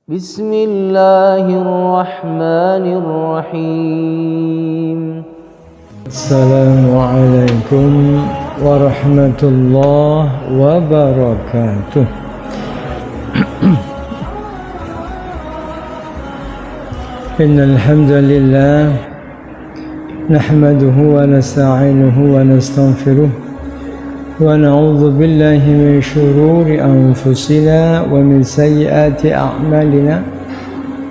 Bismillahirrahmanirrahim. Assalamualaikum warahmatullahi wabarakatuh. Innal hamdalillah nahmaduhu wa nasta'inuhu wa nastaghfiruh wa na'udzu billahi min shururi anfusina wa min sayyiati a'malina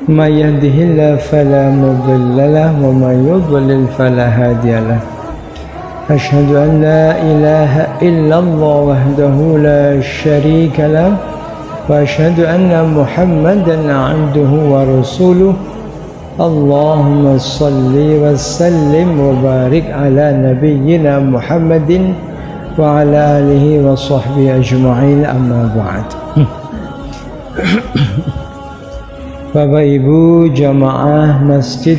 may yahdihillahu fala mudilla lahu wa may yudlil fala hadiya lahu. Asyhadu an la ilaha illallah wahdahu la syarika lahu wa asyhadu anna Muhammadan 'abduhu wa rasuluh. Allahumma shalli wa sallim wa barik ala nabiyyina Muhammadin wa ala alihi wa sahbihi ajma'in, amma ba'd. Bapak Ibu jamaah Masjid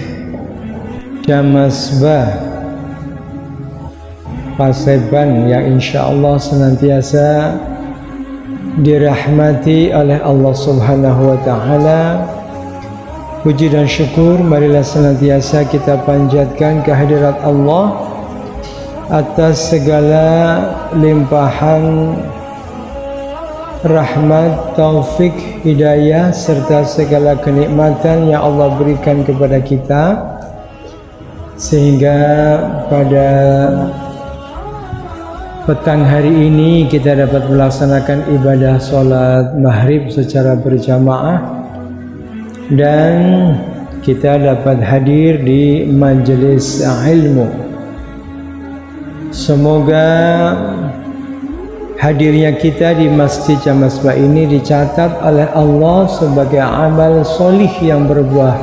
Jamasbah Paseban yang insyaallah senantiasa dirahmati oleh Allah Subhanahu wa ta'ala, puji dan syukur marilah senantiasa kita panjatkan kehadirat Allah atas segala limpahan rahmat, taufik, hidayah serta segala kenikmatan yang Allah berikan kepada kita, sehingga pada petang hari ini kita dapat melaksanakan ibadah sholat maghrib secara berjamaah dan kita dapat hadir di majelis ilmu. Semoga hadirnya kita di Masjid Jamasbah ini dicatat oleh Allah sebagai amal solih yang berbuah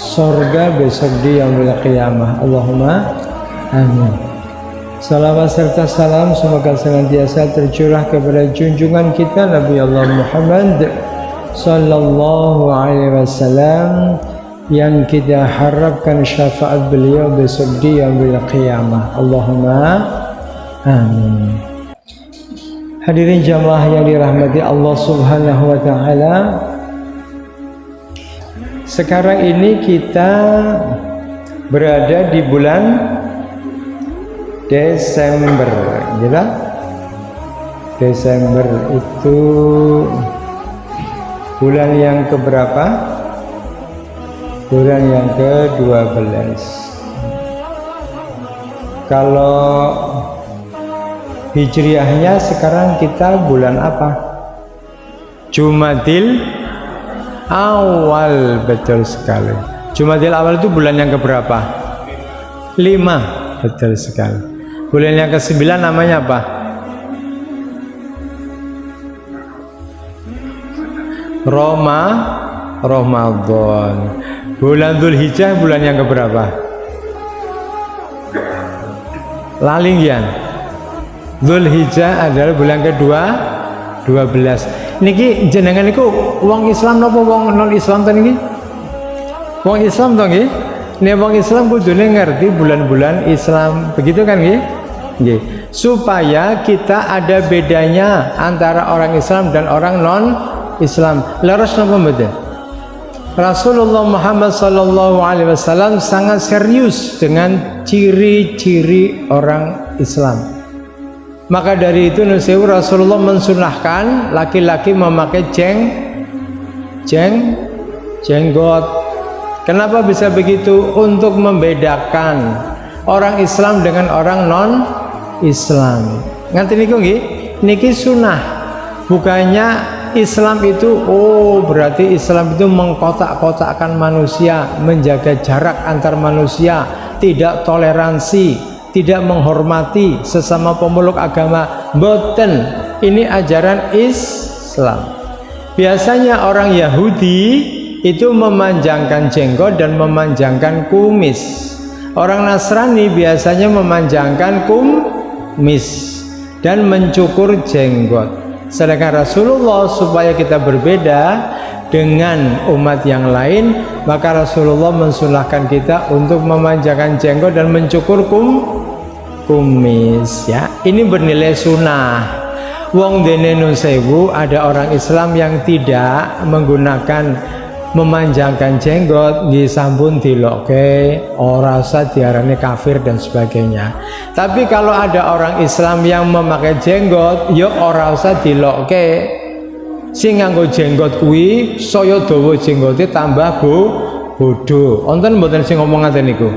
sorga besok di yaumil qiyamah. Allahumma amin. Salawat serta salam semoga senantiasa tercurah kepada junjungan kita Nabi Allah Muhammad sallallahu alaihi wasallam yang kita harapkan syafaat beliau besok di yaumil qiyamah. Allahumma amin. Hadirin jamaah yang dirahmati Allah Subhanahu wa ta'ala, sekarang ini kita berada di bulan Desember, gitu. Desember itu bulan yang keberapa? Bulan yang ke-12. Kalau Hijriahnya sekarang kita bulan apa? Jumadil Awal, betul sekali. Jumadil Awal itu bulan yang keberapa? 5, betul sekali. Bulan yang ke-9 namanya apa? Ramadan. Bulan Dzulhijjah bulan yang keberapa? Lalinggian. Dzulhijjah adalah bulan ke-12. Niki jenengan niku wong Islam napa wong non Islam to niki? Wong Islam to nggih? Nek wong Islam kudune ngerti bulan-bulan Islam, begitu kan nggih? Nggih. Supaya kita ada bedanya antara orang Islam dan orang non Islam. Leres napa mboten? Rasulullah Muhammad sallallahu alaihi wasallam sangat serius dengan ciri-ciri orang Islam. Maka dari itu nusewu Rasulullah mensunahkan laki-laki memakai jenggot. Kenapa bisa begitu? Untuk membedakan orang Islam dengan orang non Islam. Ngerti niku nggih? Niki sunah. Bukannya Islam itu berarti Islam itu mengkotak-kotakkan manusia, menjaga jarak antar manusia, tidak toleransi, tidak menghormati sesama pemeluk agama. Boten, ini ajaran Islam. Biasanya orang Yahudi itu memanjangkan jenggot dan memanjangkan kumis. Orang Nasrani biasanya memanjangkan kumis dan mencukur jenggot. Sedangkan Rasulullah, supaya kita berbeda dengan umat yang lain, maka Rasulullah mensunahkan kita untuk memanjangkan jenggot dan mencukur kumis, ya. Ini bernilai sunnah. Wong dene nun sewu ada orang Islam yang tidak menggunakan memanjangkan jenggot nggih sampun dilokke, ora usah diarani kafir dan sebagainya. Tapi kalau ada orang Islam yang memakai jenggot, ya ora usah dilokke. Sing nganggo jenggot kuwi saya dawa jenggote tambah bodho. Wonten mboten sing ngomong ngaten niku?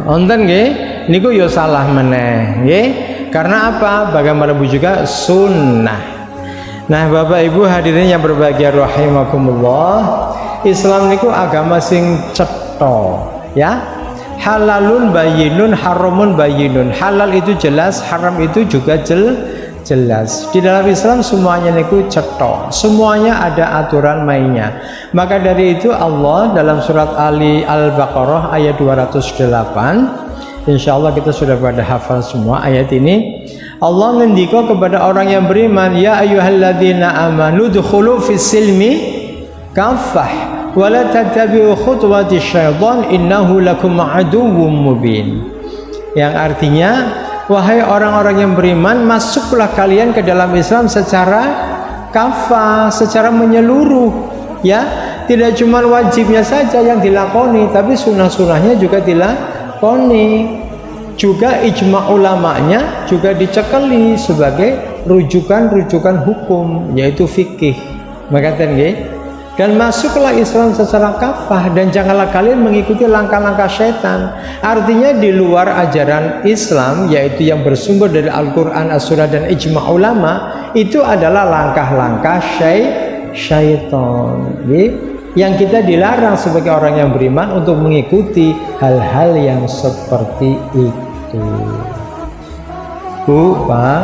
Wonten nggih? Niku ya salah meneh, nggih. Karena apa? Bagaimanapun juga sunnah. Nah, Bapak Ibu hadirin yang berbahagia rahimakumullah, Islam niku agama sing cetha, ya. Halalun bayyinun, haramun bayyinun. Halal itu jelas, haram itu juga jelas. Di dalam Islam semuanya niku cetha. Semuanya ada aturan mainnya. Maka dari itu Allah dalam surat Ali Al-Baqarah ayat 208, insyaallah kita sudah pada hafal semua ayat ini. Allah ngendika kepada orang yang beriman, ya ayyuhalladzina amanu dukhulu fis silmi kaffah wa la tattabi'u khutuwati syaitan innahu lakum aduwwum mubin. Yang artinya, wahai orang-orang yang beriman, masuklah kalian ke dalam Islam secara kafah, secara menyeluruh, ya. Tidak cuma wajibnya saja yang dilakoni, tapi sunnah-sunnahnya juga dilakoni. Juga ijma ulamanya juga dicekeli sebagai rujukan-rujukan hukum, yaitu fikih. Maka dan masuklah Islam secara kafah, dan janganlah kalian mengikuti langkah-langkah syaitan. Artinya di luar ajaran Islam, yaitu yang bersumber dari Al-Quran, As-Sunnah, dan ijma ulama, itu adalah langkah-langkah syaitan. Yang kita dilarang sebagai orang yang beriman untuk mengikuti hal-hal yang seperti itu. Bu, Pak,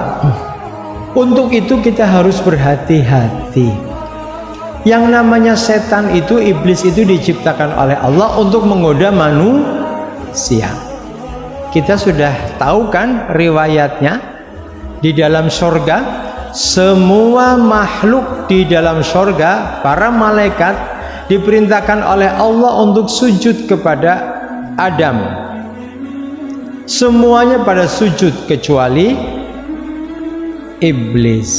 untuk itu kita harus berhati-hati. Yang namanya setan itu, iblis itu diciptakan oleh Allah untuk menggoda manusia. Kita sudah tahu kan riwayatnya, di dalam surga semua makhluk di dalam surga, para malaikat diperintahkan oleh Allah untuk sujud kepada Adam. Semuanya pada sujud kecuali iblis.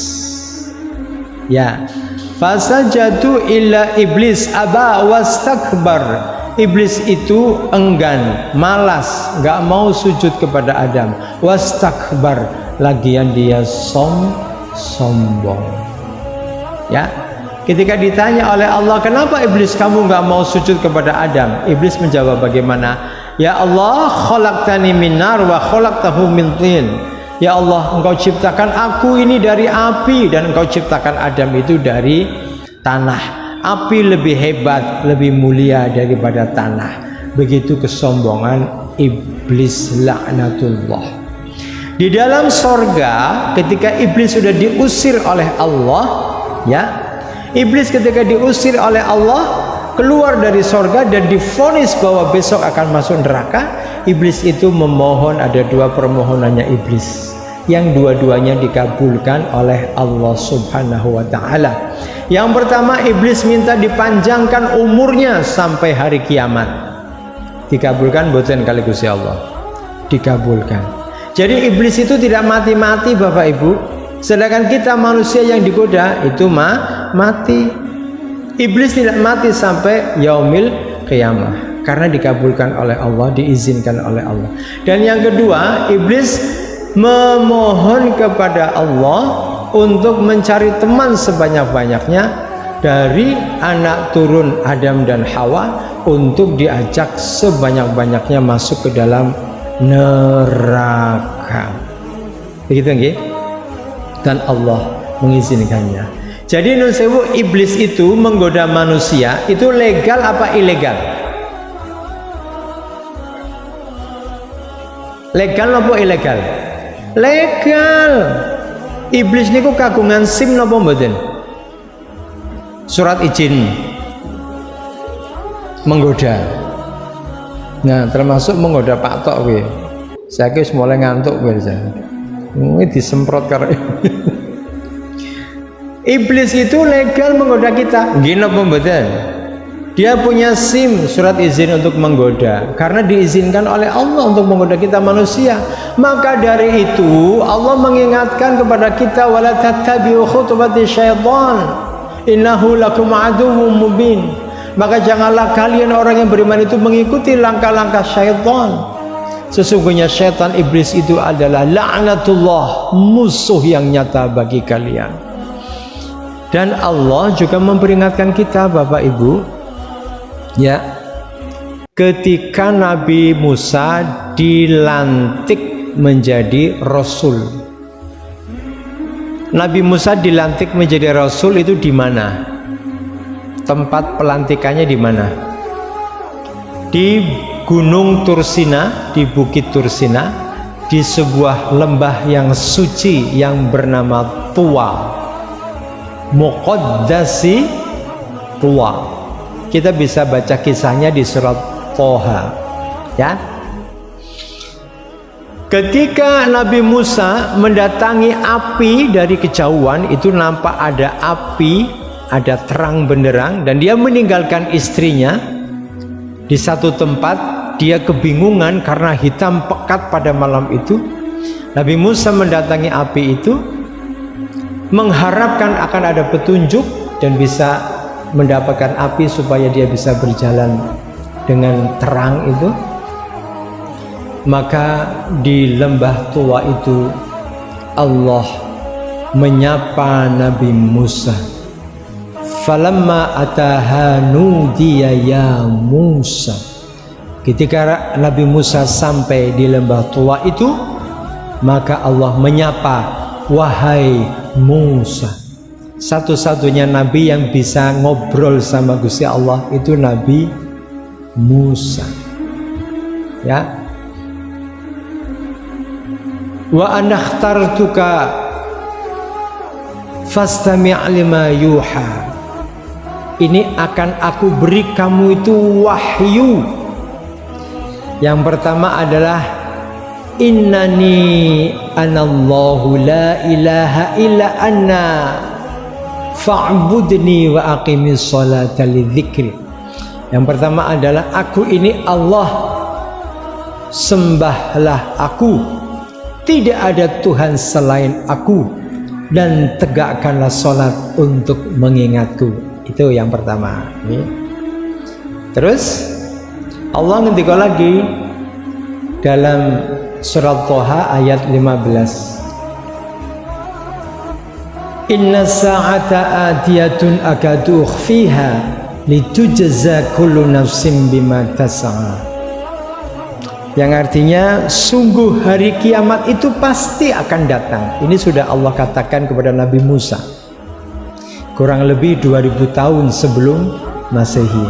Ya, fasajadu illa iblis aba wastakbar. Iblis itu enggan, malas, nggak mau sujud kepada Adam. Wastakbar, lagian dia sombong. Ya, ketika ditanya oleh Allah, kenapa iblis kamu nggak mau sujud kepada Adam? Iblis menjawab bagaimana? Ya Allah, khalaqtani min nar wa khalaqtahu min tin. Ya Allah, engkau ciptakan aku ini dari api, dan engkau ciptakan Adam itu dari tanah. Api lebih hebat, lebih mulia daripada tanah. Begitu kesombongan iblis, laknatullah. Di dalam sorga, ketika iblis sudah diusir oleh Allah, ya, iblis ketika diusir oleh Allah keluar dari sorga dan divonis bahwa besok akan masuk neraka, iblis itu memohon, ada dua permohonannya iblis, yang dua-duanya dikabulkan oleh Allah Subhanahu wa Ta'ala. Yang pertama, iblis minta dipanjangkan umurnya sampai hari kiamat. Dikabulkan boten kali Gusti Allah, dikabulkan. Jadi iblis itu tidak mati-mati, Bapak Ibu, sedangkan kita manusia yang digoda itu mati. Iblis tidak mati sampai yaumil qiyamah karena dikabulkan oleh Allah, diizinkan oleh Allah. Dan yang kedua, iblis memohon kepada Allah untuk mencari teman sebanyak-banyaknya dari anak turun Adam dan Hawa untuk diajak sebanyak-banyaknya masuk ke dalam neraka. Begitu nggih? Dan Allah mengizinkannya. Jadi nun sewu, iblis itu menggoda manusia itu legal apa ilegal? Legal apa ilegal? Legal. Iblis niku kagungan SIM napa mboten? Surat izin menggoda. Nah, termasuk menggoda Pak Tok kuwi. Saiki wis mulai ngantuk kowe jan. Kuwi disemprot karo iblis itu legal menggoda kita. Nggih napa mboten? Dia punya SIM, surat izin untuk menggoda, karena diizinkan oleh Allah untuk menggoda kita manusia. Maka dari itu Allah mengingatkan kepada kita, wala tattabi'u khutuwati syaitan innahu lakum aduwwum mubin. Maka janganlah kalian orang yang beriman itu mengikuti langkah-langkah syaitan. Sesungguhnya syaitan iblis itu adalah la'natullah, musuh yang nyata bagi kalian. Dan Allah juga memperingatkan kita Bapak Ibu, ya, ketika Nabi Musa dilantik menjadi Rasul. Nabi Musa dilantik menjadi Rasul itu di mana? Tempat pelantikannya di mana? Di Gunung Tursina, di Bukit Tursina, di sebuah lembah yang suci yang bernama Tuwa, Muqaddasi Tuwa. Kita bisa baca kisahnya di surat Toha, ya. Ketika Nabi Musa mendatangi api dari kejauhan, itu nampak ada api, ada terang benderang, dan dia meninggalkan istrinya di satu tempat. Dia kebingungan karena hitam pekat pada malam itu. Nabi Musa mendatangi api itu, mengharapkan akan ada petunjuk dan bisa mendapatkan api supaya dia bisa berjalan dengan terang itu. Maka di lembah tua itu Allah menyapa Nabi Musa. Falamma ataha nudiya ya Musa. Ketika Nabi Musa sampai di lembah tua itu, maka Allah menyapa, wahai Musa. Satu-satunya Nabi yang bisa ngobrol sama Gusti Allah itu Nabi Musa, ya. Wa anakhtartuka fastami' lima yuha. Ini akan aku beri kamu itu wahyu. Yang pertama adalah innani anallahu la ilaha illa anna fa'budni wa aqimis sholata lidzikri. Yang pertama adalah aku ini Allah, sembahlah aku, tidak ada Tuhan selain aku, dan tegakkanlah sholat untuk mengingatku. Itu yang pertama. Terus Allah ngendika lagi dalam surat Toha ayat 15. Inna sa'ata atiyatun akadu ukhfiha litujza kullu nafsin bima tas'a. Yang artinya sungguh hari kiamat itu pasti akan datang. Ini sudah Allah katakan kepada Nabi Musa kurang lebih 2000 tahun sebelum Masehi.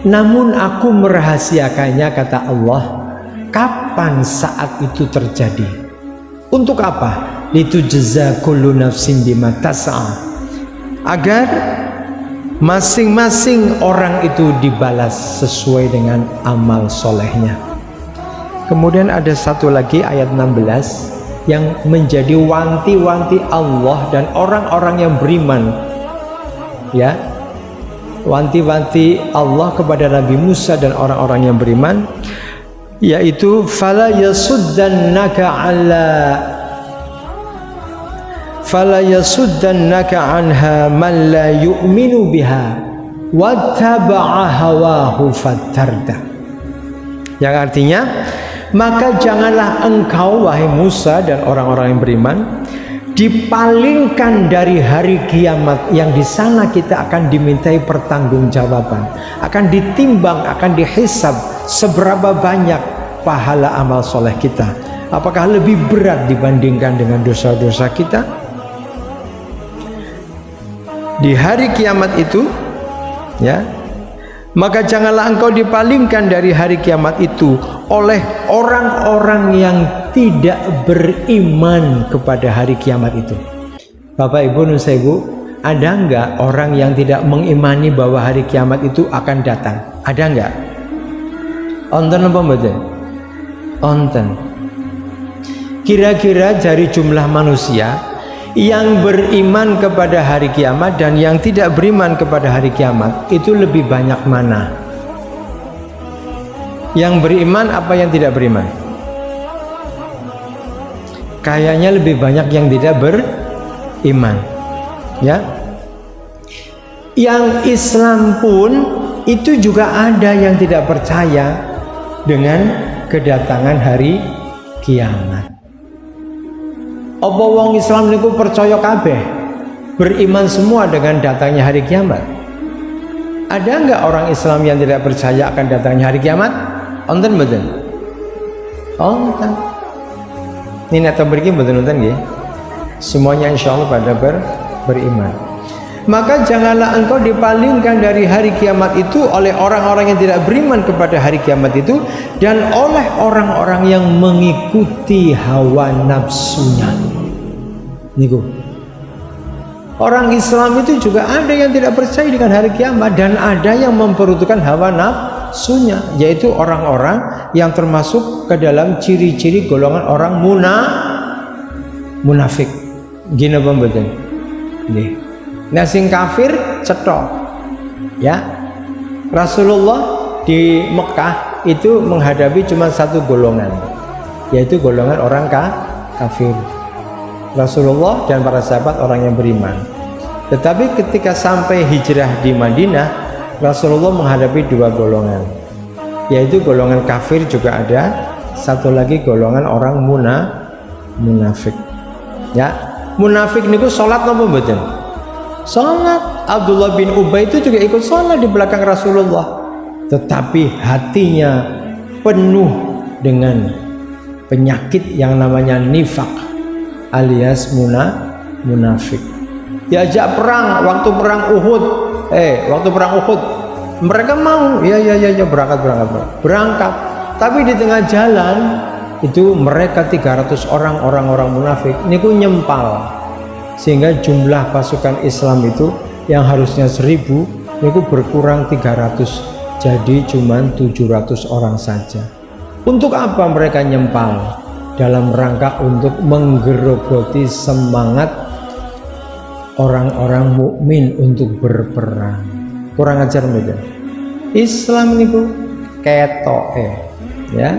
Namun aku merahasiakannya, kata Allah, kapan saat itu terjadi? Untuk apa? Litujza kullu nafsin bima tas'a. Agar masing-masing orang itu dibalas sesuai dengan amal solehnya. Kemudian ada satu lagi ayat 16 yang menjadi wanti-wanti Allah dan orang-orang yang beriman, ya. Wanti-wanti Allah kepada Nabi Musa dan orang-orang yang beriman, yaitu fala yasuddannaka anha man la yu'minu biha wattaba'a hawahu fatarda. Yang artinya, maka janganlah engkau wahai Musa dan orang-orang yang beriman dipalingkan dari hari kiamat yang di sana kita akan dimintai pertanggungjawaban, akan ditimbang, akan dihisab seberapa banyak pahala amal soleh kita. Apakah lebih berat dibandingkan dengan dosa-dosa kita? Di hari kiamat itu, ya, maka janganlah engkau dipalingkan dari hari kiamat itu oleh orang-orang yang tidak beriman kepada hari kiamat itu. Bapak Ibu, Nusa Ibu, ada enggak orang yang tidak mengimani bahwa hari kiamat itu akan datang? Ada enggak? Onten apa mboten? Onten. Kira-kira dari jumlah manusia yang beriman kepada hari kiamat dan yang tidak beriman kepada hari kiamat itu lebih banyak mana? Yang beriman apa yang tidak beriman? Kayaknya lebih banyak yang tidak beriman, ya. Yang Islam pun itu juga ada yang tidak percaya dengan kedatangan hari kiamat. Apa wong Islam niku percaya kabeh, beriman semua dengan datangnya hari kiamat? Ada enggak orang Islam yang tidak percaya akan datangnya hari kiamat? Onten mboten? Onten. Ini nek mriki mboten nonton nggih. Semuanya insyaallah pada beriman. Maka janganlah engkau dipalingkan dari hari kiamat itu oleh orang-orang yang tidak beriman kepada hari kiamat itu, dan oleh orang-orang yang mengikuti hawa nafsunya. Niku. Orang Islam itu juga ada yang tidak percaya dengan hari kiamat, dan ada yang memperuntukkan hawa nafsunya, yaitu orang-orang yang termasuk ke dalam ciri-ciri golongan orang munafik. Gini apa mboten? Nggih. Nah sing kafir cetok. Ya. Rasulullah di Mekah itu menghadapi cuma satu golongan, yaitu golongan orang kafir. Rasulullah dan para sahabat orang yang beriman. Tetapi ketika sampai hijrah di Madinah, Rasulullah menghadapi dua golongan, yaitu golongan kafir juga ada, satu lagi golongan orang munafik. Ya, munafik niku salat napa mboten? Salat. Abdullah bin Ubay itu juga ikut salat di belakang Rasulullah, tetapi hatinya penuh dengan penyakit yang namanya nifak alias munafik. Diajak perang waktu perang Uhud, waktu perang Uhud mereka mau, ya berangkat. Tapi di tengah jalan itu mereka 300 orang munafik niku nyempal, sehingga jumlah pasukan Islam itu yang harusnya 1000 niku berkurang 300, jadi cuman 700 orang saja. Untuk apa mereka nyempal? Dalam rangka untuk menggerogoti semangat orang-orang mukmin untuk berperang. Kurang ajar betul. Islam niku ketoke, ya.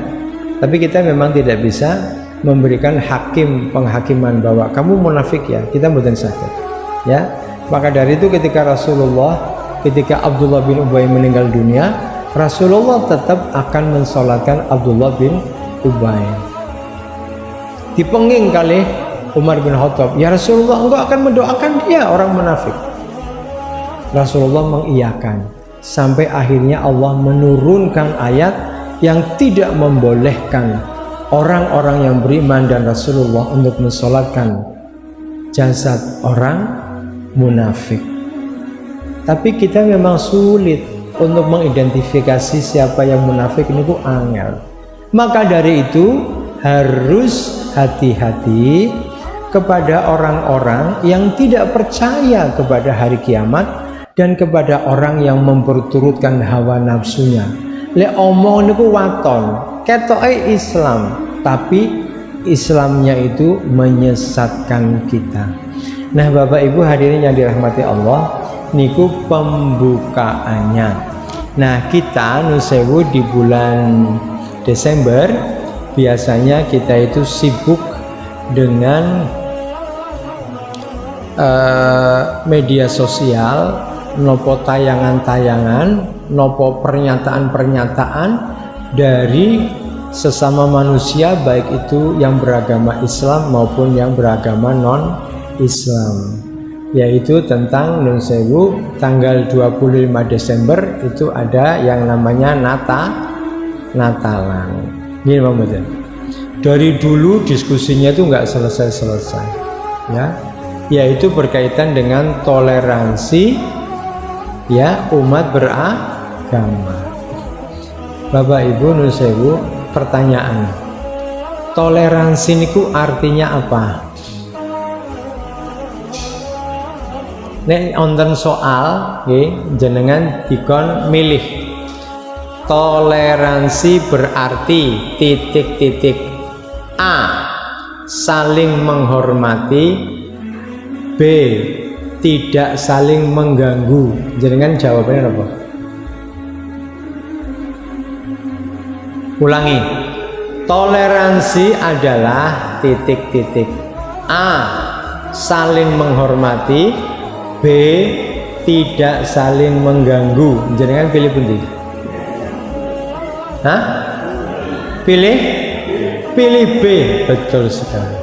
Tapi kita memang tidak bisa memberikan penghakiman bahwa kamu munafik ya, kita mboten saged. Ya. Maka dari itu ketika Abdullah bin Ubay meninggal dunia, Rasulullah tetap akan mensolatkan Abdullah bin Ubay. Dipenging kali Umar bin Khattab, ya Rasulullah, engkau akan mendoakan dia orang munafik. Rasulullah mengiyakan, sampai akhirnya Allah menurunkan ayat yang tidak membolehkan orang-orang yang beriman dan Rasulullah untuk mensolatkan jasad orang munafik. Tapi kita memang sulit untuk mengidentifikasi siapa yang munafik, ini ku angel. Maka dari itu harus hati-hati kepada orang-orang yang tidak percaya kepada hari kiamat dan kepada orang yang memperturutkan hawa nafsunya. Le omong niku waton, ketoke Islam, tapi Islamnya itu menyesatkan kita. Nah, Bapak Ibu hadirin yang dirahmati Allah, niku pembukaannya. Nah, kita nusewu di bulan Desember biasanya kita itu sibuk dengan media sosial, nopo tayangan-tayangan, nopo pernyataan-pernyataan dari sesama manusia, baik itu yang beragama Islam maupun yang beragama non-Islam, yaitu tentang nun sewu tanggal 25 Desember itu ada yang namanya Natalan. Ini Bang Badan. Dari dulu diskusinya itu nggak selesai-selesai, ya, yaitu berkaitan dengan toleransi, ya, umat beragama. Bapak Ibu nun sewu, pertanyaan, toleransi niku artinya apa? Nek onten soal, jenengan dikon milih. Toleransi berarti titik-titik. A. Saling menghormati. B. Tidak saling mengganggu. Jenengan jawabannya apa? Ulangi. Toleransi adalah titik-titik. A. Saling menghormati. B. tidak saling mengganggu. Jenengan pilih pundi? Hah? Pilih B. Betul sekali.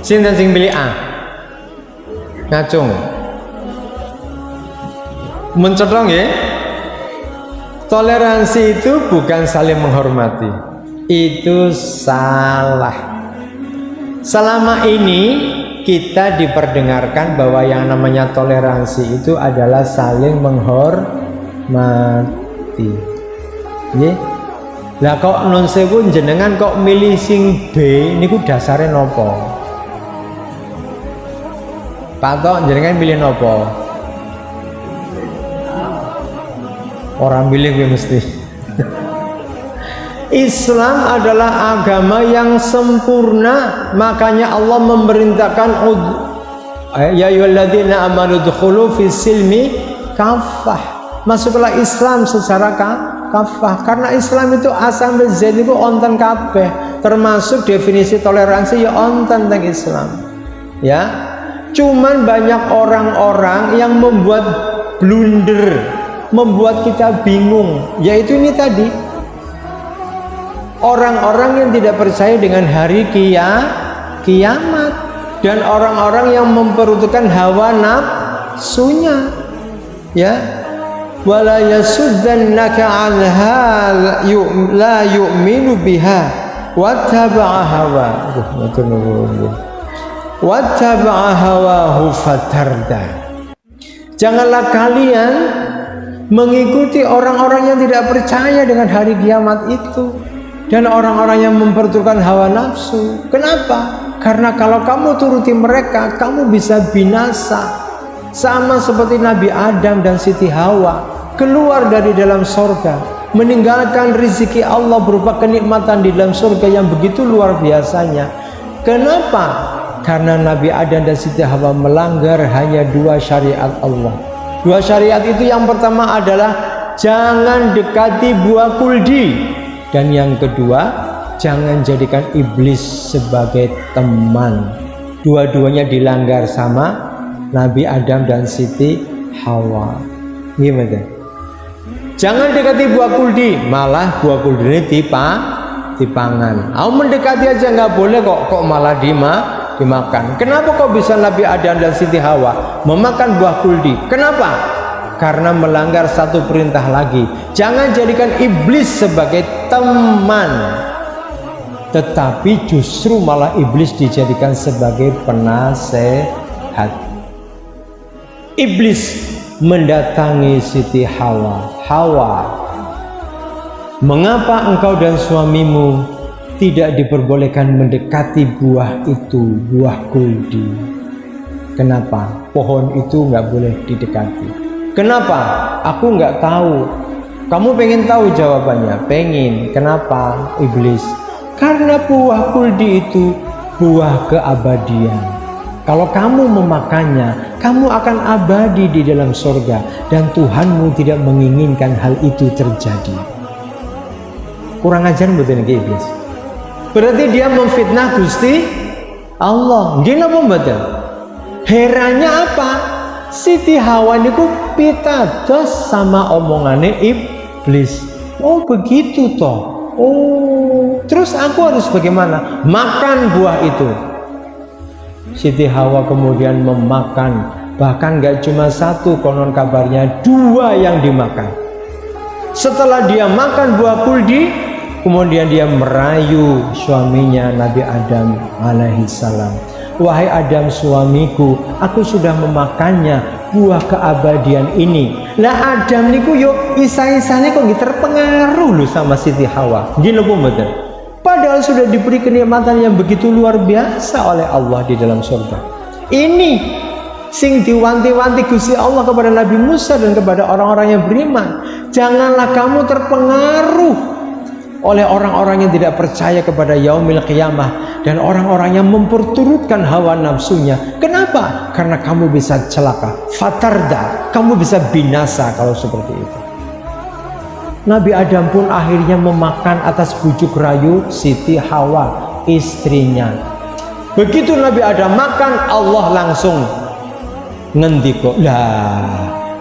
Sinten sing pilih A? Ngacung. Mencotong ya. Toleransi itu bukan saling menghormati. Itu salah. Selama ini kita diperdengarkan bahwa yang namanya toleransi itu adalah saling menghormati. Nggih. Lah kok nun sewu jenengan kok milih sing B niku dasare nopo? Pak Tok jenengan milih nopo? Orang milih gue mesti. Islam adalah agama yang sempurna, makanya Allah memerintahkan ya ayyuhalladzina amanu dkhulu fis silmi kafah. Masuklah Islam secara kafah, karena Islam itu A sampai Z itu onten kabeh, termasuk definisi toleransi ya onten teng Islam. Ya, cuman banyak orang-orang yang membuat blunder, membuat kita bingung, yaitu ini tadi. Orang-orang yang tidak percaya dengan hari kiamat dan orang-orang yang memperuntukkan hawa nafsunya, ya. Wala yasuddannaka anha la yu'minu biha wattaba'a hawahu fatarda. Janganlah kalian mengikuti orang-orang yang tidak percaya dengan hari kiamat itu dan orang-orang yang memperturutkan hawa nafsu. Kenapa? Karena kalau kamu turuti mereka, kamu bisa binasa. Sama seperti Nabi Adam dan Siti Hawa keluar dari dalam surga, meninggalkan rezeki Allah berupa kenikmatan di dalam surga yang begitu luar biasanya. Kenapa? Karena Nabi Adam dan Siti Hawa melanggar hanya 2 syariat Allah. 2 syariat itu, yang pertama adalah jangan dekati buah kuldi, dan yang kedua jangan jadikan iblis sebagai teman. Dua-duanya dilanggar sama Nabi Adam dan Siti Hawa. Gimana? Jangan dekati buah kuldi, malah buah kuldi ini dipangan. Mendekati aja nggak boleh kok malah dimakan. Kenapa kok bisa Nabi Adam dan Siti Hawa memakan buah kuldi? Kenapa? Karena melanggar satu perintah lagi. Jangan jadikan iblis sebagai teman. Tetapi justru malah iblis dijadikan sebagai penasehat. Iblis mendatangi Siti Hawa. Hawa, mengapa engkau dan suamimu tidak diperbolehkan mendekati buah itu, buah kuldi? Kenapa? Pohon itu nggak boleh didekati. Kenapa? Aku nggak tahu. Kamu pengen tahu jawabannya? Pengen. Kenapa? Iblis. Karena buah kuldi itu buah keabadian. Kalau kamu memakannya, kamu akan abadi di dalam surga, dan Tuhanmu tidak menginginkan hal itu terjadi. Kurang ajar betul nih iblis. Berarti dia memfitnah Gusti Allah. Gini apa betul? Herannya apa? Siti Hawa niku pitados sama omongannya iblis. Oh begitu toh. Oh, terus aku harus bagaimana? Makan buah itu. Siti Hawa kemudian memakan, bahkan gak cuma 1, konon kabarnya 2 yang dimakan. Setelah dia makan buah kuldi, kemudian dia merayu suaminya Nabi Adam alaihissalam. Wahai Adam suamiku, aku sudah memakannya, buah keabadian ini. Lah Adam niku yo isa-isane kok terpengaruh lho sama Siti Hawa. Gini lho betul. Padahal sudah diberi kenikmatan yang begitu luar biasa oleh Allah di dalam surga. Ini sing diwanti-wanti Gusti Allah kepada Nabi Musa dan kepada orang-orang yang beriman. Janganlah kamu terpengaruh oleh orang-orang yang tidak percaya kepada yaumil qiyamah dan orang-orang yang memperturutkan hawa nafsunya. Kenapa? Karena kamu bisa celaka. Fatarda, kamu bisa binasa kalau seperti itu. Nabi Adam pun akhirnya memakan atas bujuk rayu Siti Hawa, istrinya. Begitu Nabi Adam makan, Allah langsung ngendiko, lah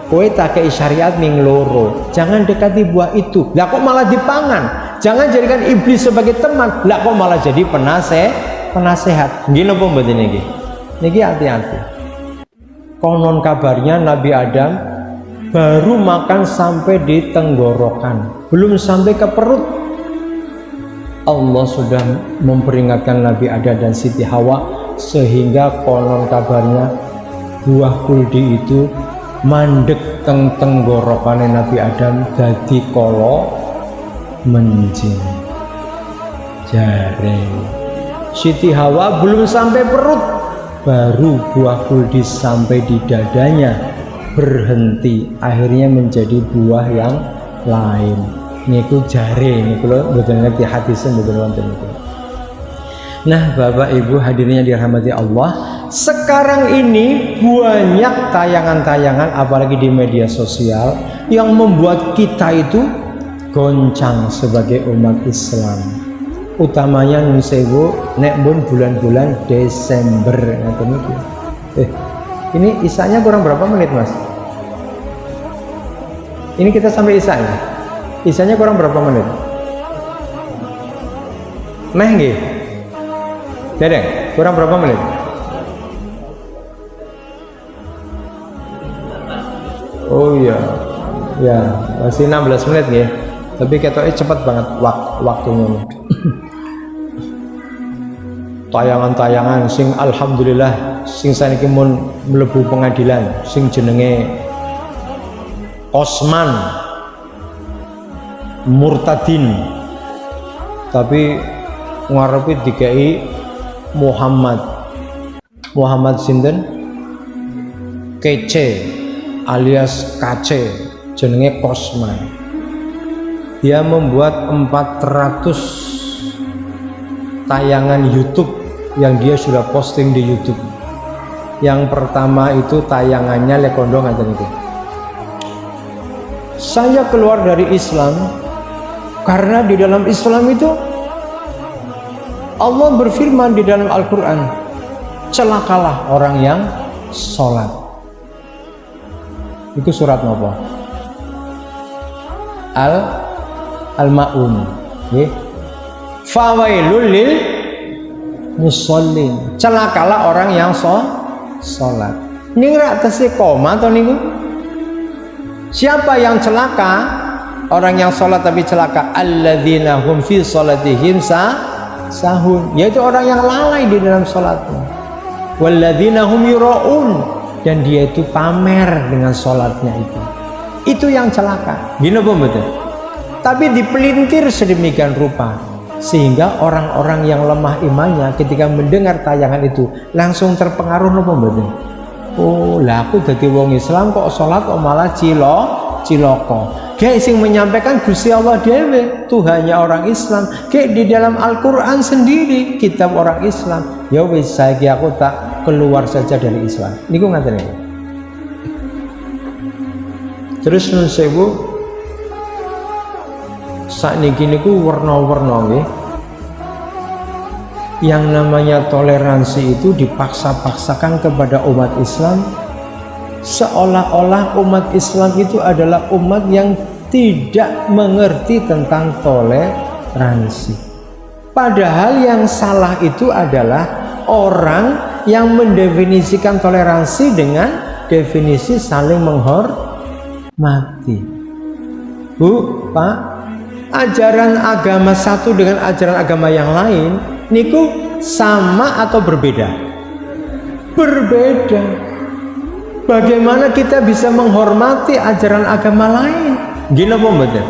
kowe tak kei syariat ning loro, jangan dekati buah itu. Lah kok malah dipangan? Jangan jadikan iblis sebagai teman. Lah kok malah jadi penasehat. Nggih napa mboten niki? Niki hati-hati. Konon kabarnya Nabi Adam baru makan sampai di tenggorokan, belum sampai ke perut. Allah sudah memperingatkan Nabi Adam dan Siti Hawa, sehingga konon kabarnya buah kuldi itu mandek tenggorokan Nabi Adam dadi kolo menjing. Jaring Siti Hawa belum sampai perut, baru buah kuldi sampai di dadanya, berhenti, akhirnya menjadi buah yang lain. Niku jare niku lho, mboten ngerti hadisnya mboten wonten niku. Nah, Bapak Ibu hadirin yang dirahmati Allah, sekarang ini banyak tayangan-tayangan apalagi di media sosial yang membuat kita itu goncang sebagai umat Islam. Utamanya nun sewu nek pun bulan-bulan Desember ngoten niku. Ini isanya kurang berapa menit, Mas? Ini kita sampai isya ya? Isanya kurang berapa menit? Meh nggih? Dedeng, kurang berapa menit? Oh iya. Ya, masih 16 menit nggih. Tapi ketoknya cepat banget waktunya. Tayangan-tayangan sing alhamdulillah sing saniki mun mlebu pengadilan sing jenenge Osman murtadin, tapi ngarepe dikai Muhammad sinten Kece alias Kace, jenenge Osman. Dia membuat 400 tayangan YouTube yang dia sudah posting di YouTube. Yang pertama itu tayangannya Lekondo ngaten itu. Saya keluar dari Islam karena di dalam Islam itu Allah berfirman di dalam Al-Quran, celakalah orang yang sholat. Itu surat apa? Al-Ma'un. Fawailul lil musallin. Celakalah orang yang sholat. Ini ngerak tesi koma atau niku? Siapa yang celaka? Orang yang sholat tapi celaka. Alladzina hum fi sholatihim sahun, yaitu orang yang lalai di dalam sholatnya. Walladzina hum yura'un, dan dia itu pamer dengan sholatnya itu. Itu yang celaka. Gini apa betul? Tapi dipelintir sedemikian rupa sehingga orang-orang yang lemah imannya ketika mendengar tayangan itu langsung terpengaruh apa betul? Oh, lah aku dadi wong Islam kok sholat kok malah ciloko. Kayak sing menyampaikan Gusti Allah dewe, Tuhannya orang Islam. Kayak di dalam Al-Quran sendiri, kitab orang Islam. Ya wis, saiki aku tak keluar saja dari Islam. Niku ngaten niku. Terus nun sewu, sakniki niku warna-warna nggih. Yang namanya toleransi itu dipaksa-paksakan kepada umat Islam, seolah-olah umat Islam itu adalah umat yang tidak mengerti tentang toleransi. Padahal yang salah itu adalah orang yang mendefinisikan toleransi dengan definisi saling menghormati. Bu, Pak, ajaran agama satu dengan ajaran agama yang lain niku sama atau berbeda? Berbeda. Bagaimana kita bisa menghormati ajaran agama lain? Gila betul.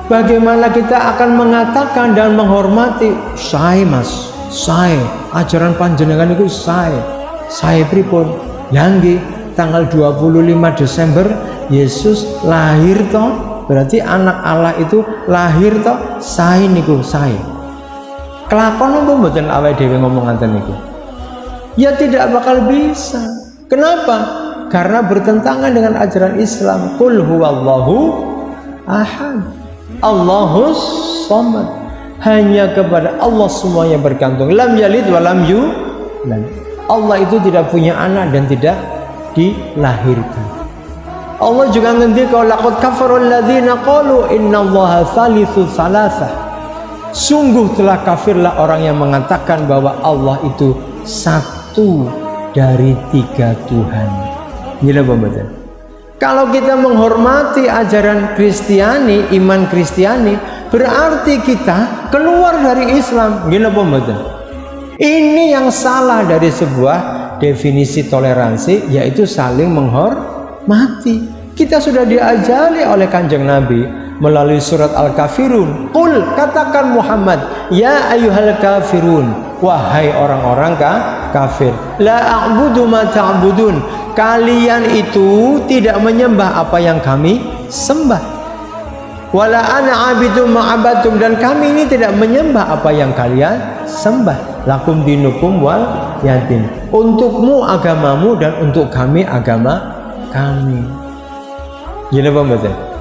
Bagaimana kita akan mengatakan dan menghormati saya mas, saya ajaran panjenengan itu saya pripun yanggi tanggal 25 Desember Yesus lahir toh, berarti anak Allah itu lahir toh, saya niku saya kelakon apa mboten awake dhewe ngomong ngaten niku? Ya tidak bakal bisa. Kenapa? Karena bertentangan dengan ajaran Islam. Qul huwallahu ahad, Allahus samad. Hanya kepada Allah semuanya bergantung. Lam yalid wa lam yulad. Allah itu tidak punya anak dan tidak dilahirkan. Allah juga ngendika laqad kafarul ladzina qalu innallaha tsalitsu tsalatsa. Sungguh telah kafirlah orang yang mengatakan bahwa Allah itu satu dari 3 Tuhan. Gila pembaca. Kalau kita menghormati ajaran Kristiani, iman Kristiani, berarti kita keluar dari Islam. Gila pembaca. Ini yang salah dari sebuah definisi toleransi, yaitu saling menghormati. Kita sudah diajari oleh Kanjeng Nabi melalui surat Al-Kafirun. Qul, katakan Muhammad, ya ayyuhal kafirun, wahai orang-orang kafir, la a'budu ma ta'budun, kalian itu tidak menyembah apa yang kami sembah, wala ana abidu ma abadtum, dan kami ini tidak menyembah apa yang kalian sembah, lakum dinukum wal yatim, untukmu agamamu dan untuk kami agama kami. Gila pembaca.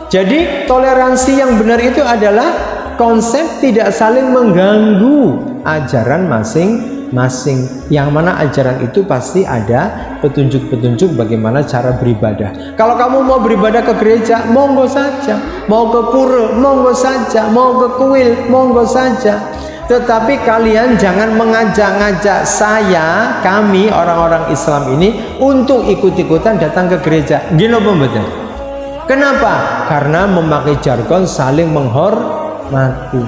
Jadi toleransi yang benar itu adalah konsep tidak saling mengganggu ajaran masing-masing, yang mana ajaran itu pasti ada petunjuk-petunjuk bagaimana cara beribadah. Kalau kamu mau beribadah ke gereja, monggo saja, mau ke pura, monggo saja, mau ke kuil, monggo saja. Tetapi kalian jangan mengajak-ngajak kami orang-orang Islam ini untuk ikut-ikutan datang ke gereja. Gila pembaca. Kenapa? Karena memakai jargon saling menghormati.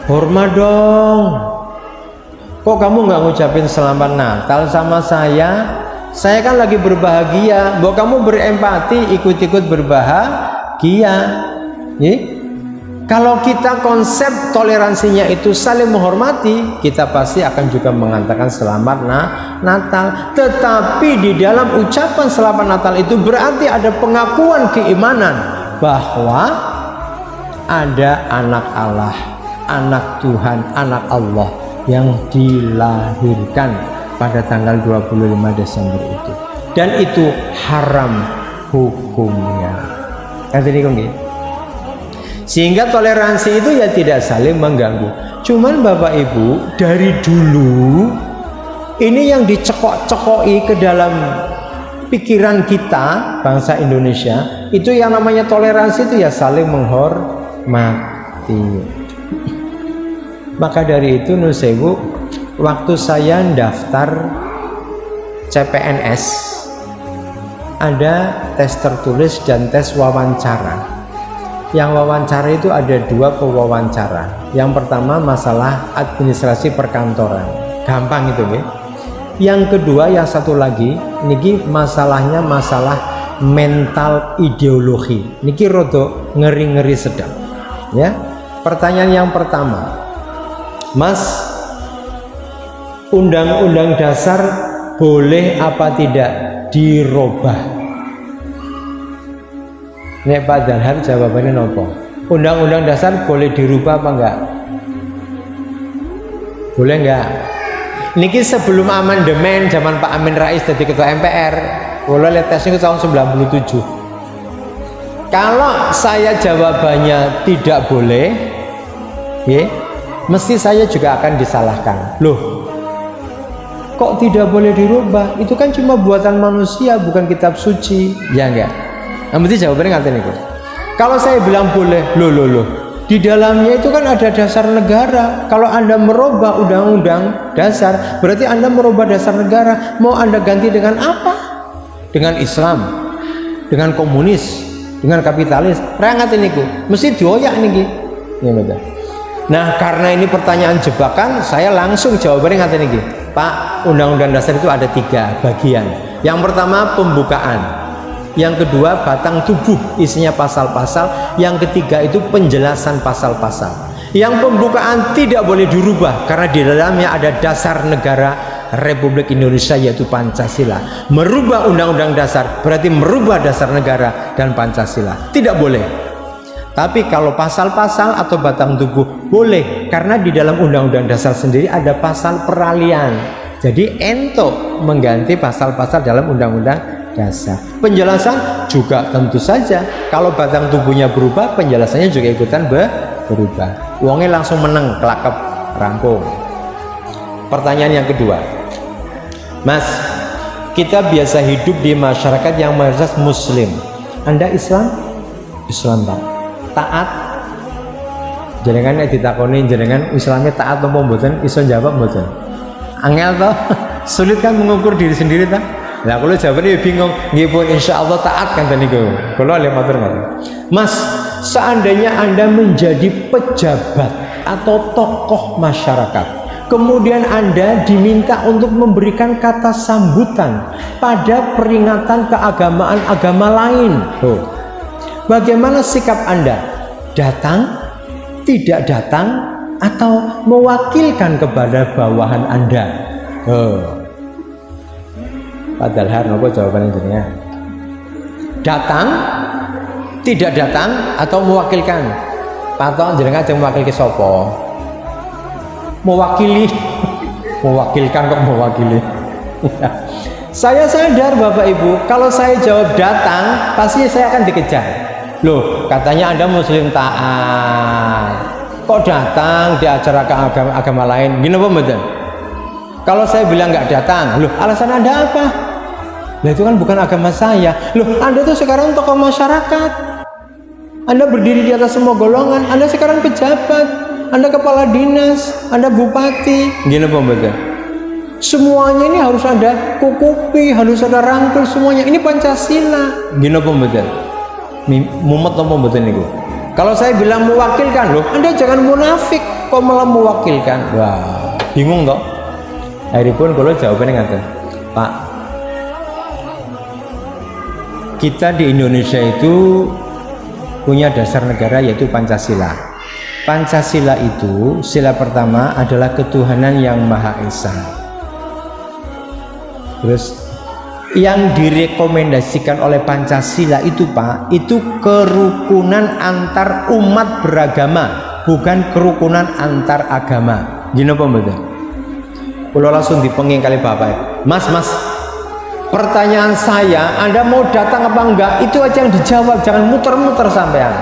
Hormat dong. Kok kamu nggak ngucapin selamat Natal sama saya? Saya kan lagi berbahagia. Bahwa kamu berempati, ikut-ikut berbahagia. Kalau kita konsep toleransinya itu saling menghormati, kita pasti akan juga mengatakan selamat Natal. Tetapi di dalam ucapan selamat Natal itu berarti ada pengakuan keimanan bahwa ada anak Allah, anak Tuhan, anak Allah yang dilahirkan pada tanggal 25 Desember itu. Dan itu haram hukumnya. Sehingga toleransi itu ya tidak saling mengganggu. Cuman Bapak Ibu, dari dulu ini yang dicekok-cekoki ke dalam pikiran kita bangsa Indonesia, itu yang namanya toleransi itu ya saling menghormati. Maka dari itu Nun Sewu, waktu saya daftar CPNS ada tes tertulis dan tes wawancara. Yang wawancara itu ada 2 pewawancara. Yang pertama masalah administrasi perkantoran, gampang itu ya. Yang kedua, yang satu lagi niki masalahnya masalah mental ideologi. Niki rodo ngeri-ngeri sedang. Ya. Pertanyaan yang pertama, Mas, Undang-Undang Dasar boleh apa tidak dirubah? Nek Pak Danhar jawabannya nopo? Undang-Undang Dasar boleh dirubah apa enggak? Boleh enggak? Niki sebelum amandemen zaman Pak Amin Rais jadi ketua MPR, boleh lihat tesnya ke tahun 97. Kalau saya jawabannya tidak boleh, mesti saya juga akan disalahkan. Loh, kok tidak boleh dirubah? Itu kan cuma buatan manusia, bukan kitab suci, ya enggak? Nanti jawabannya ngerti nih. Kalau saya bilang boleh, loh, di dalamnya itu kan ada dasar negara. Kalau Anda merubah undang-undang dasar, berarti Anda merubah dasar negara. Mau Anda ganti dengan apa? Dengan Islam, dengan komunis, dengan kapitalis. Rangat ini ku, mesti dioyak nih. Nah, karena ini pertanyaan jebakan, saya langsung jawabannya ngerti nih. Pak, undang-undang dasar itu ada 3 bagian. Yang pertama pembukaan. Yang kedua batang tubuh, isinya pasal-pasal. Yang ketiga itu penjelasan pasal-pasal. Yang pembukaan tidak boleh dirubah karena di dalamnya ada dasar negara Republik Indonesia, yaitu Pancasila. Merubah undang-undang dasar berarti merubah dasar negara dan Pancasila. Tidak boleh. Tapi kalau pasal-pasal atau batang tubuh boleh, karena di dalam undang-undang dasar sendiri ada pasal peralihan. Jadi ento mengganti pasal-pasal dalam undang-undang dasar. Penjelasan juga tentu saja, kalau batang tubuhnya berubah, penjelasannya juga ikutan berubah. Wongnya langsung menang, kelakep, rampung. Pertanyaan yang kedua, Mas, Kita biasa hidup di masyarakat yang mayoritas Muslim. Anda Islam? Islam Pak. Taat? Jenengan nek ditakoni jenengan Islamnya taat apa mboten? Iso jawab mboten? Angel toh? Sulit kan mengukur diri sendiri ta? Lah kalau jawabannya bingung, nggih pun insyaallah taat kan niku. Kula le matur ngoten. Mas, seandainya Anda menjadi pejabat atau tokoh masyarakat, kemudian Anda diminta untuk memberikan kata sambutan pada peringatan keagamaan agama lain. Bagaimana sikap Anda? Datang, tidak datang, atau mewakilkan kepada bawahan Anda? Padahal har nopo jawabannya jenengan? Datang, tidak datang, atau mewakilkan? Patok jenengan aja mewakili sopo? Mewakili, mewakilkan kok mewakili. Saya sadar Bapak Ibu, kalau saya jawab datang, pasti saya akan dikejar. Loh, katanya Anda Muslim taat, kok datang di acara agama lain? Gini apa betul? Kalau saya bilang nggak datang, loh alasan Anda apa? Nah itu kan bukan agama saya. Loh, Anda tuh sekarang tokoh masyarakat, Anda berdiri di atas semua golongan, Anda sekarang pejabat, Anda kepala dinas, Anda bupati, gini apa betul? Semuanya ini harus ada kukupi, harus ada rangkul semuanya. Ini Pancasila. Gini apa betul? Mumet apa betul niku? Kalau saya bilang mewakilkan, loh Anda jangan munafik, kok malah mewakilkan? Wah, bingung toh? Akhiripun kalau jawabannya ngaten, Pak, kita di Indonesia itu punya dasar negara yaitu Pancasila. Pancasila itu sila pertama adalah ketuhanan yang Maha Esa. Terus yang direkomendasikan oleh Pancasila itu Pak, itu kerukunan antar umat beragama, bukan kerukunan antar agama. Gini apa betul? Kalau langsung dipenging kali Bapak, Mas, pertanyaan saya, Anda mau datang apa enggak? Itu aja yang dijawab, jangan muter-muter sampean.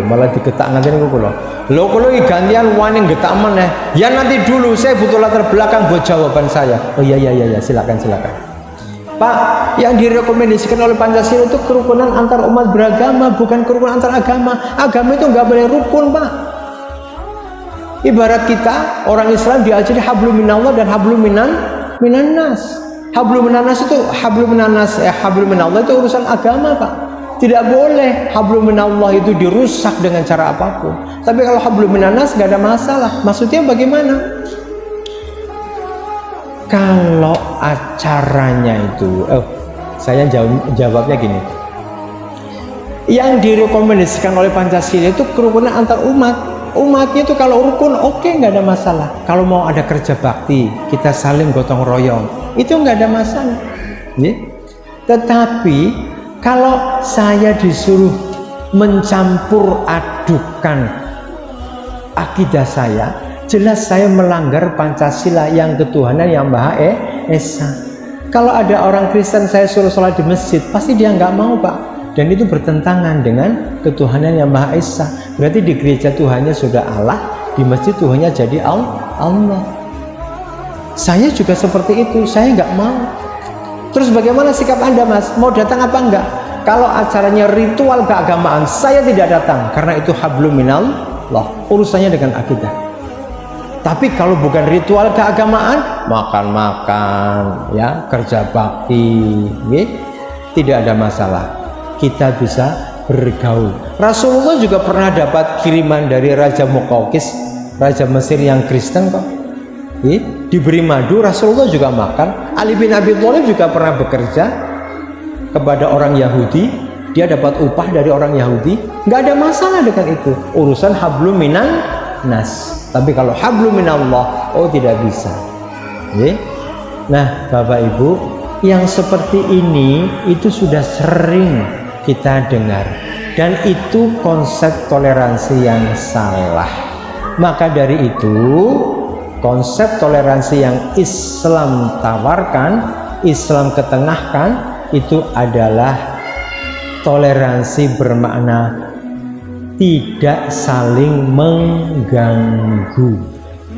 Malah digetak nanti niku kula. Lho kula gantian wani getak meneh. Ya nanti dulu, saya butuh latar belakang buat jawaban saya. Oh iya, silakan. Pak, yang direkomendasikan oleh Pancasila itu kerukunan antar umat beragama, bukan kerukunan antar agama. Agama itu nggak boleh rukun, Pak. Ibarat kita orang Islam diajari hablum minallah dan hablum minannas. Hablum minannas itu hablum minallah itu urusan agama, Pak. Tidak boleh hablum minallah itu dirusak dengan cara apapun. Tapi kalau hablum minannas nggak ada masalah. Maksudnya bagaimana? Kalau acaranya itu, saya jawabnya gini. Yang direkomendasikan oleh Pancasila itu kerukunan antar umat. Umatnya itu kalau rukun oke, nggak ada masalah. Kalau mau ada kerja bakti, kita saling gotong royong, itu nggak ada masalah. Ya? Tetapi kalau saya disuruh mencampur adukan akidah saya, jelas saya melanggar Pancasila yang ketuhanan yang Maha Esa. Kalau ada orang Kristen saya suruh sholat di masjid, pasti dia nggak mau, Pak. Dan itu bertentangan dengan ketuhanan yang Maha Esa. Berarti di gereja Tuhannya sudah Allah, di masjid Tuhannya jadi Allah. Saya juga seperti itu, saya nggak mau. Terus bagaimana sikap Anda, Mas? Mau datang apa enggak? Kalau acaranya ritual keagamaan, saya tidak datang karena itu hablum minallah, urusannya dengan akidah. Tapi kalau bukan ritual keagamaan, makan-makan, ya, kerja bakti, ya, tidak ada masalah. Kita bisa bergaul. Rasulullah juga pernah dapat kiriman dari Raja Muqawqis, Raja Mesir yang Kristen kok. Diberi madu, Rasulullah juga makan. Ali bin Abi Thalib juga pernah bekerja kepada orang Yahudi, dia dapat upah dari orang Yahudi, nggak ada masalah dengan itu. Urusan hablum minan nas. Tapi kalau hablum minallah, oh tidak bisa. Nah, Bapak Ibu, yang seperti ini itu sudah sering kita dengar, dan itu konsep toleransi yang salah. Maka dari itu konsep toleransi yang Islam tawarkan, Islam ketengahkan, itu adalah toleransi bermakna tidak saling mengganggu.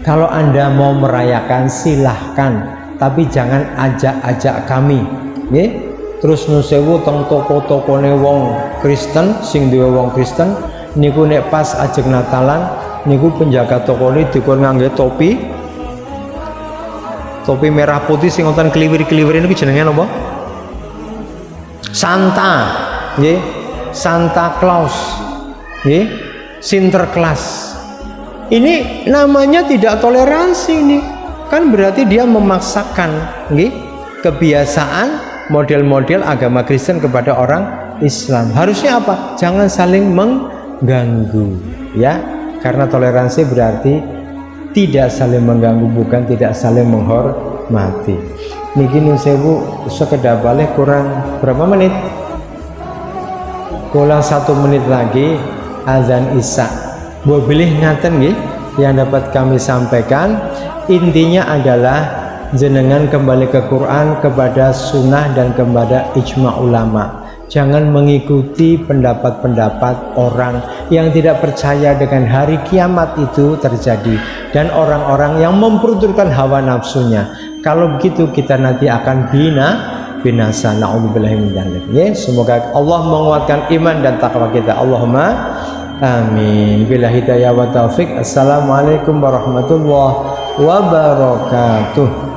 Kalau Anda mau merayakan silahkan, tapi jangan ajak-ajak kami, nggih. Terus nusewu teng toko-tokone wong Kristen sing duwe wong Kristen niku nek pas ajeng Natalan niku penjaga tokone dikon ngangge topi merah putih sing wonten kliwir-kliwir niku jenenge napa? Santa, nggih. Santa Claus, nggih. Sinterklas. Ini namanya tidak toleransi ini. Kan berarti dia memaksakan, nggih, kebiasaan model-model agama Kristen kepada orang Islam. Harusnya apa? Jangan saling mengganggu, ya. Karena toleransi berarti tidak saling mengganggu, bukan tidak saling menghormati. Niki nusewu sekedar balik kurang berapa menit? Kurang 1 menit lagi azan Isya. Boleh pilih ngaten nggih yang dapat kami sampaikan. Intinya adalah jenengan kembali ke Quran, kepada sunnah dan kepada ijma ulama. Jangan mengikuti pendapat-pendapat orang yang tidak percaya dengan hari kiamat itu terjadi dan orang-orang yang memperturutkan hawa nafsunya. Kalau begitu kita nanti akan binasa. Na'udzubillahi min dzalik. Ya, semoga Allah menguatkan iman dan takwa kita. Allahumma amin. Bila hidayah wa taufik. Assalamualaikum warahmatullahi wabarakatuh.